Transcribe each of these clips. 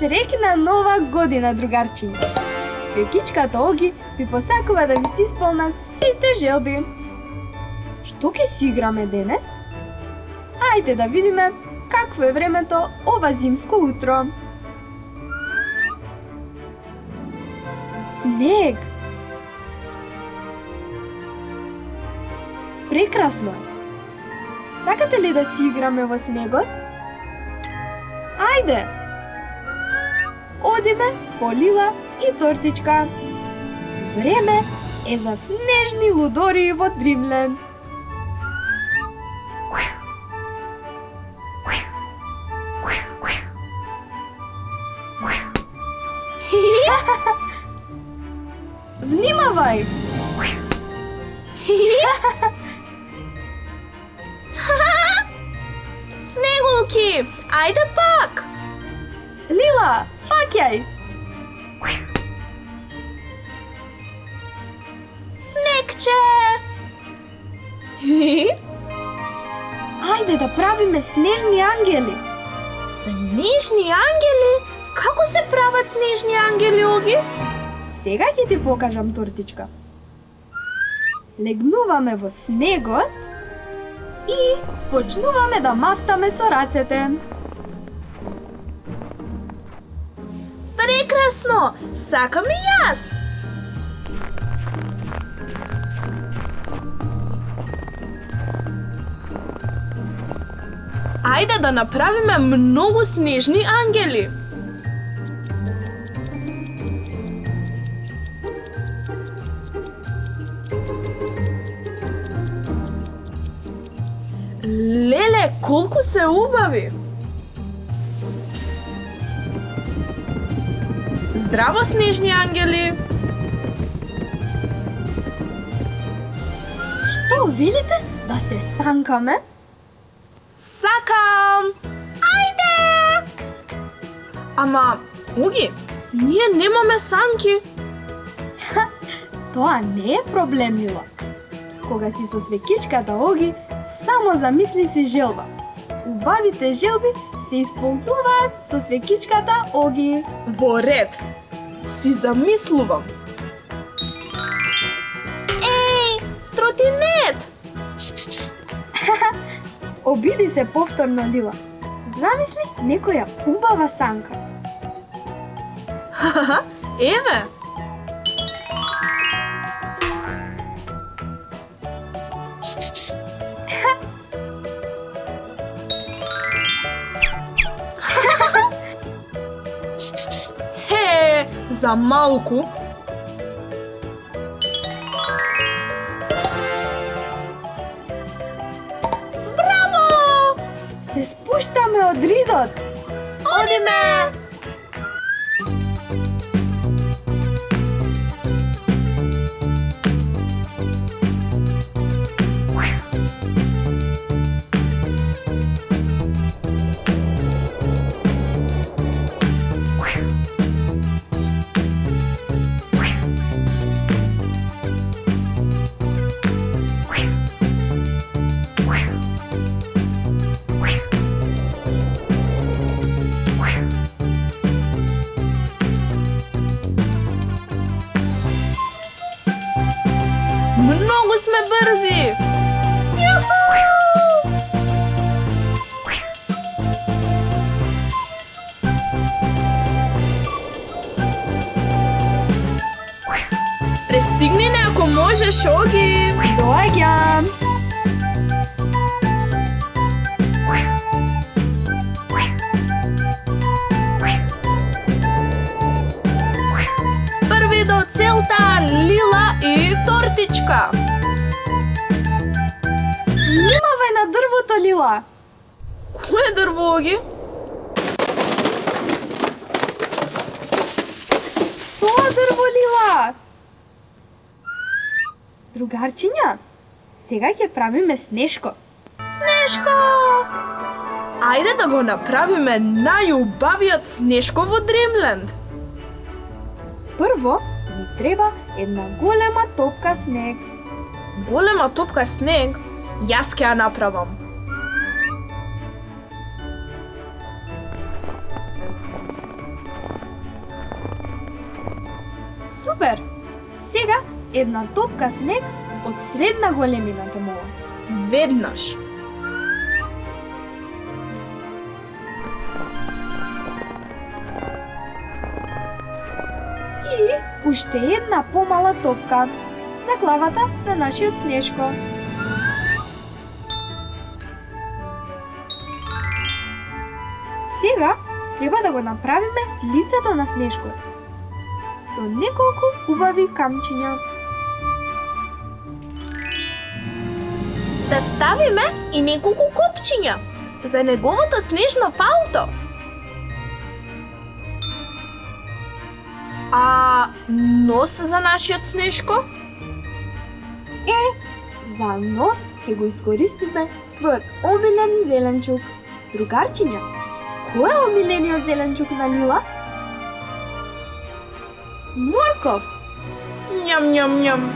Среќна нова година, другарчиња! Свекичката Оги ви посакува да ви се исполнат сите желби. Што ќе си играме денес? Ајде да видиме какво е времето ова зимско утро. Снег! Прекрасно е! Сакате ли да си играме во снегот? Ајде! Одиме по Лила и Тортичка. Време е за снежни лудори во Дримленд. Внимавај! Снегулки, ајде пак! Лила, фаќај! Снегче! Ајде да правиме снежни ангели. Снежни ангели? Како се прават снежни ангели, Оги? Сега ќе ти покажам, Тортичка. Легнуваме во снегот и почнуваме да мафтаме со рацете. Прекрасно! Сакам и јас! Ајде да направиме многу снежни ангели! Леле, колку се убави! Здраво, снежни ангели! Што велите? Да се санкаме? Сакам! Ајде! Ама, Оги, ние немаме санки. Тоа не е проблем, Лила. Кога си со свекичката Оги, само замисли си желба. Убавите желби се исполнуваат со свекичката Оги. Во ред. Си замислувам. Еј, тротинет! Обиди се повторно, Лила. Замисли некоја убава санка. Еве! За малку. Браво! Се спуштаме од ридот. Одиме! Многу сме брзи! Јуху! Пристигни не ако можеш, Оги! Доаѓам. Први до целта, Лила и Тортичка! Внимавај на дрвото, Лила. Кое дрво, Оги? Тоа дрво, Лила. Другарчиња, сега ќе правиме снешко. Снешко! Ајде да го направиме најубавиот снешко во Дримленд. Прво ни треба една голема топка снег. Голема топка снег, јас ќе ја направам. Супер! Сега една топка снег од средна големина те молам. Веднаш. И уште една помала топка за главата на нашиот Снешко. Сега треба да го направиме лицето на Снешкото со неколку убави камчиња. Да ставиме и неколку копчиња за неговото снежно палто. А нос за нашиот Снешко? За нос ќе го искористиме твојот омилен зеленчук. Другарчиња, кој е омилениот зеленчук на Лила? Морков! Нјам, нјам, нјам.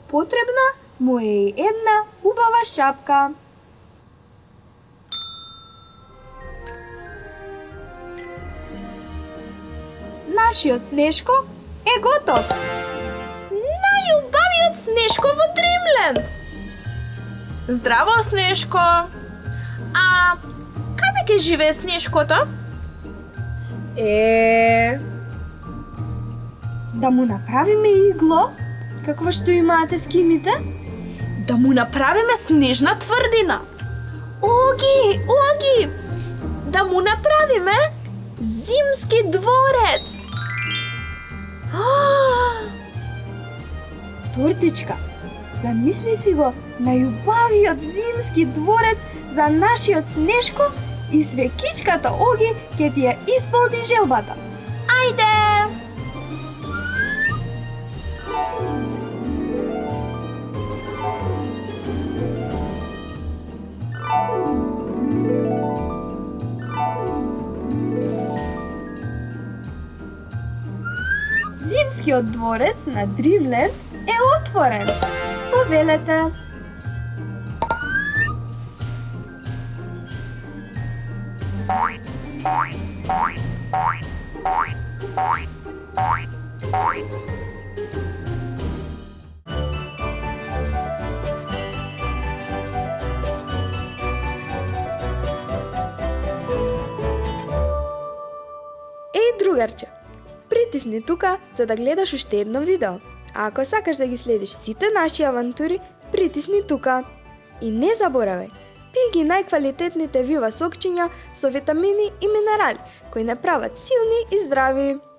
Потребна му е и една убава шапка. Нашиот Снешко е готов. Најубавиот Снешко во Дримленд. Здраво, Снешко. А каде ќе живее Снешкото? Да му направиме игло, какво што имаат ескимите? Да му направиме снежна тврдина. Оги, Оги! Да му направиме зимски дворец. Тортичка, замисли си го најубавиот зимски дворец за нашиот Снешко и свекичката Оги ќе ти ја исполни желбата. Ајде! Зимскиот дворец на Дримленд е отворен. Повелете. Еј, другарче, притисни тука за да гледаш уште едно видео. А ако сакаш да ги следиш сите наши авантури, притисни тука. И не заборавај, пи ги најквалитетните вива сокчиња со витамини и минерали, кои не прават силни и здрави.